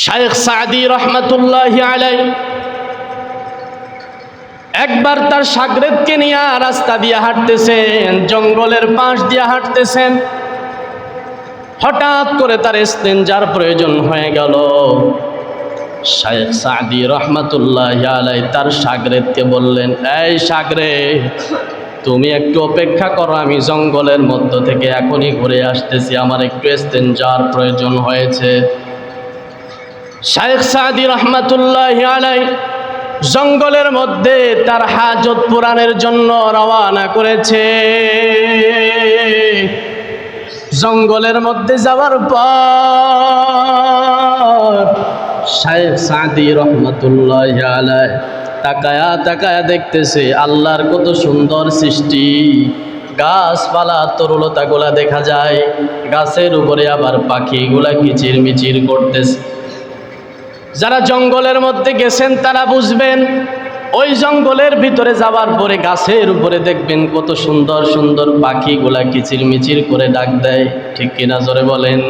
শাইখ সাদি রহমাতুল্লাহি আলাইহি একবার তার শাগরেদকে নিয়ে রাস্তা দিয়ে হাঁটতেছেন, জঙ্গলের পাশ দিয়ে হাঁটতেছেন। হঠাৎ করে তার ইস্তেনজার প্রয়োজন হয়ে গেল। শাইখ সাদি রহমাতুল্লাহি আলাইহি তার শাগরেদকে বললেন, এই শাগরেদ, তুমি একটু অপেক্ষা করো, আমি জঙ্গলের মধ্য থেকে এখনই ঘুরে আসতেছি, আমার একটু ইস্তেনজার প্রয়োজন হয়েছে। শাইখ সাদি রহমাতুল্লাহি আলাইহি জঙ্গলের মধ্যে তার হাজত পূরণের জন্য রওনা করেছে। জঙ্গলের মধ্যে যাওয়ার পর শাইখ সাদি রহমাতুল্লাহি আলাইহি তাকায়া তাকায়া দেখতেছে আল্লাহর কত সুন্দর সৃষ্টি। গাছপালা তরুলতাগুলা দেখা যায়, গাছের উপরে আবার পাখিগুলা কিচিরমিচির করতেছে। যারা জঙ্গলের মধ্যে গেছেন তারা বুঝবেন, ওই জঙ্গলের ভিতরে যাওয়ার পরে গাছের উপরে দেখবেন কত সুন্দর সুন্দর পাখিগুলা কিচিরমিচির করে ডাক দেয়, ঠিক কিনা জোরে বলেন?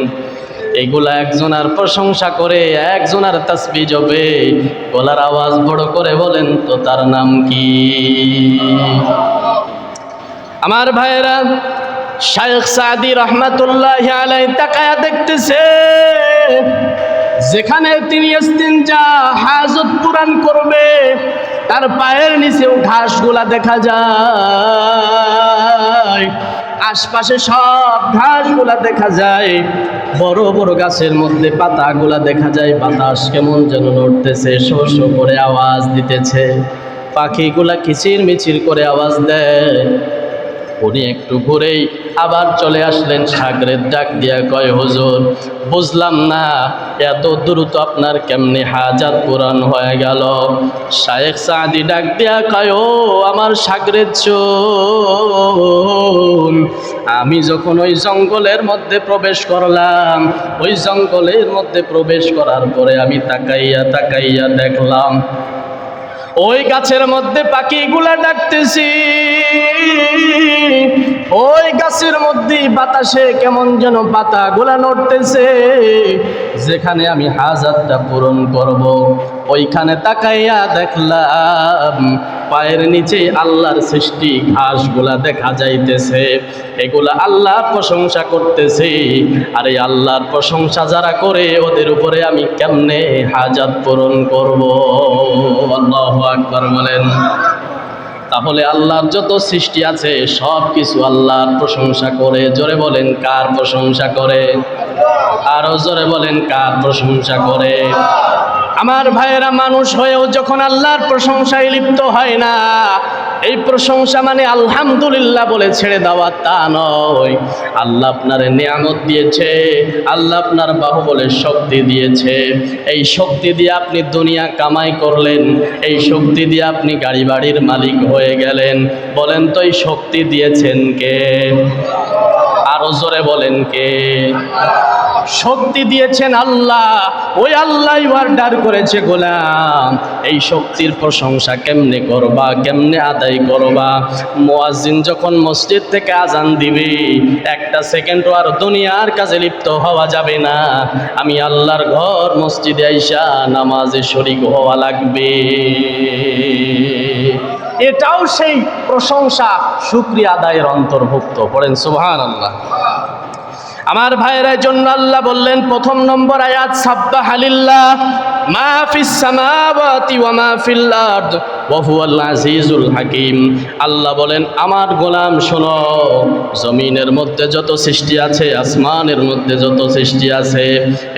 এগুলা একজনার প্রশংসা করে, একজনার তাসবিহ জপে, গলার আওয়াজ বড় করে বলেন তো তার নাম কি? আমার ভাইরা, শাইখ সাদি রহমাতুল্লাহি আলাইহি তাকায়া দেখতেছে যেখানে তিনি ইস্তিনজা হাজত পূরণ করবে তার পায়ের নিচেও ঘাসগুলা দেখা যায়, আশপাশে সব ঘাসগুলা দেখা যায়, বড় বড় গাছের মধ্যে পাতাগুলা দেখা যায়, বাতাস কেমন যেন নড়তেছে, শো শো করে আওয়াজ দিতেছে, পাখিগুলা কিচিরমিচির করে আওয়াজ দেয়। উনি একটু ঘুরেই আবার চলে আসলেন। শাগরেদ ডাক দিয়া কয়, হুজুর, বুঝলাম না এত দ্রুত আপনার কেমনে হাজাত পূরণ হয়ে গেল? শাইখ সাদি ডাক দিয়া কয়, ও আমার শাগরেদ শোন, আমি যখন ওই জঙ্গলের মধ্যে প্রবেশ করলাম, ওই জঙ্গলের মধ্যে প্রবেশ করার পরে আমি তাকাইয়া তাকাইয়া দেখলাম ওই গাছের মধ্যে পাখিগুলা ডাকতেছি, ওই গাছের মধ্যে বাতাসে কেমন যেন পাতাগুলা নড়তেছে। যেখানে আমি হাজাতটা পূরণ করব, ওইখানে তাকাইয়া দেখলাম পায়ের নিচে আল্লাহর সৃষ্টি ঘাসগুলা দেখা যাইতেছে, এগুলা আল্লাহর প্রশংসা করতেছে। আর এই আল্লাহর প্রশংসা যারা করে ওদের উপরে আমি কেমনে হাজাত পূরণ করব? আল্লাহু আকবার বলেন। তাহলে আল্লাহর যত সৃষ্টি আছে সব কিছু আল্লাহর প্রশংসা করে। জোরে বলেন, কার প্রশংসা করে? আরো জোরে বলেন, কার প্রশংসা করে? আমার ভাইয়েরা, মানুষ হয়েও যখন আল্লাহর প্রশংসায় লিপ্ত হয় না, এই প্রশংসা মানে আলহামদুলিল্লাহ বলে ছেড়ে দেওয়া তা নয়। আল্লাহ আপনার নিয়ামত দিয়েছে, আল্লাহ আপনার বাহুবলে শক্তি দিয়েছে, এই শক্তি দিয়ে আপনি দুনিয়া কামাই করলেন, এই শক্তি দিয়ে আপনি গাড়ি বাড়ির মালিক হয়ে গেলেন। বলেন তো এই শক্তি দিয়েছেন কে? আরো জোরে বলেন, কে? শক্তি দিয়েছেন আল্লাহ। ওই আল্লাহ অর্ডার করেছে, গোলাম এই শক্তির প্রশংসা কেমনে করবা, কেমনে আদায় করবা? মুয়াজ্জিন যখন মসজিদ থেকে আজান দিবে, একটা সেকেন্ডও আর দুনিয়ার কাজে লিপ্ত হওয়া যাবে না। আমি আল্লাহর ঘর মসজিদে আইসা নামাজে শরীক হওয়া লাগবে। এটাও সেই প্রশংসা, শুকরিয়া আদায়ের অন্তর্ভুক্ত। পড়েন সুবহানাল্লাহ। আমার ভাইয়ের জন্য আল্লাহ বললেন, প্রথম নম্বর আয়াত, সাব্বাহা লিল্লাহ মা ফিস সামাওয়াতি ওয়া মা ফিল আরদ ওয়া হুয়াল আজিজুল হাকিম। আল্লাহ বলেন, আমার গোলাম শোনো, জমিনের মধ্যে যত সৃষ্টি আছে, আসমানের মধ্যে যত সৃষ্টি আছে,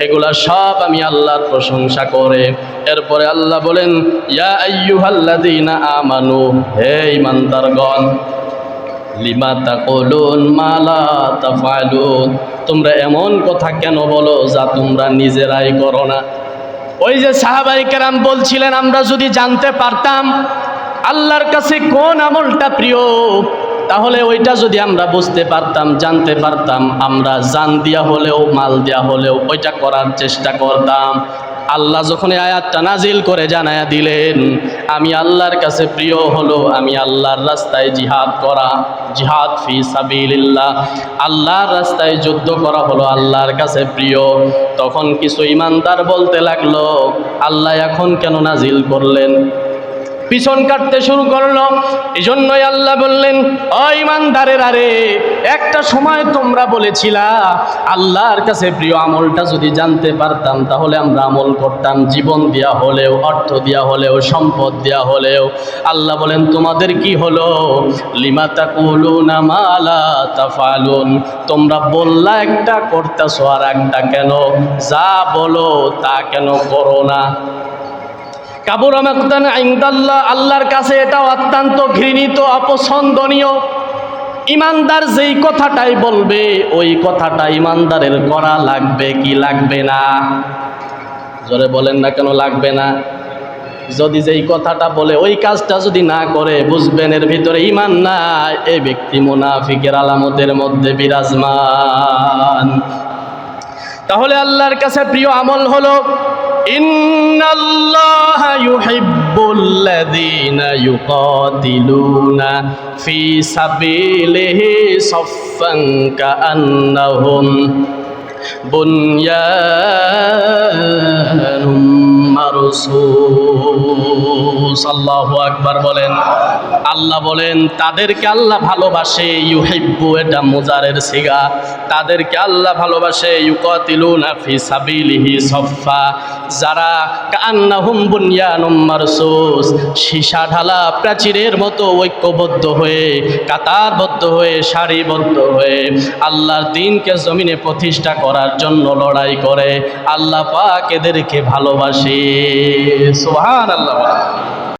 এগুলা সব আমি আল্লাহর প্রশংসা করে। এরপরে আল্লাহ বলেন, ইয়া আইয়ুহাল্লাযীনা আমানু, হে ঈমানদারগণ, লিমা তাকুলুন মা লা তাফআলুন, তোমরা এমন কথা কেন বলো যা তোমরা নিজেরাই করো না? ওই যে সাহাবায়ে কেরাম বলছিলেন, আমরা যদি জানতে পারতাম আল্লাহর কাছে কোন আমলটা প্রিয়, তাহলে ওইটা যদি আমরা বুঝতে পারতাম, জানতে পারতাম, আমরা জান দিয়া হলেও মাল দিয়া হলেও ওইটা করার চেষ্টা করতাম। আল্লাহ যখন এই আয়াতটা নাজিল করে জানায়া দিলেন আমি আল্লাহর কাছে প্রিয় হলো আমি আল্লাহর রাস্তায় জিহাদ করা, জিহাদ ফি সাবিলিল্লাহ, আল্লাহর রাস্তায় যুদ্ধ করা হলো আল্লাহর কাছে প্রিয়। তখন কিছু ইমানদার বলতে লাগলো আল্লাহ এখন কেন নাজিল করলেন, পিছন কাটতে শুরু করলো। এই জন্যই আল্লাহ বললেন ও ইমানদারের, আরে একটা সময় তোমরা বলেছিলা আল্লাহর কাছে প্রিয় আমলটা যদি জানতে পারতাম তাহলে আমরা আমল করতাম, জীবন দেয়া হলেও, অর্থ দেয়া হলেও, সম্পদ দেয়া হলেও। আল্লাহ বলেন তোমাদের কি হলো, লিমা তাকুলুনা মা লা তাফালুন, তোমরা বললা একটা করতেছো আর একটা কেন, যা বলো তা কেন করো না। কাবুরা মাকতান ইনদাল্লাহ, আল্লাহর কাছে এটা অত্যন্ত ঘৃণিত, অপছন্দনীয়। ইমানদার যেই কথাটাই বলবে ওই কথাটা ইমানদারের করা লাগবে কি লাগবে না? জোরে বলেন না কেন লাগবে না? যদি যেই কথাটা বলে ওই কাজটা যদি না করে বুঝবেন এর ভিতরে ঈমান নাই, এই ব্যক্তি মুনাফিকের আলামতের মধ্যে বিরাজমান। তাহলে আল্লাহর কাছে প্রিয় আমল হলো ইন্নাল্লাহা ইউহিব্বুল্লাযীনা ইউকাতিলুনা ফি সাবিলিহি সাফফান কাআন্নাহুম বুনয়ানুম মারসুস। আল্লাহু আকবার বলেন। আল্লাহ বলেন তাদেরকে আল্লাহ ভালোবাসে, ইউহিব্বু এটা মুজারের সিগা, তাদেরকে আল্লাহ ভালোবাসে, ইউকাতিলুনা ফি সাবিলিহি সাফফা, যারা কান্নাহুম বুনয়ানুম মারসুস, সীসা ঢালা প্রাচীরের মতো ঐক্যবদ্ধ হয়ে, কাতারবদ্ধ হয়ে, সারিবদ্ধ হয়ে আল্লাহর দ্বীনকে জমিনে প্রতিষ্ঠা করার জন্য লড়াই করে। আল্লাহ পাক এদেরকে ভালোবাসে। সুবহানাল্লাহ।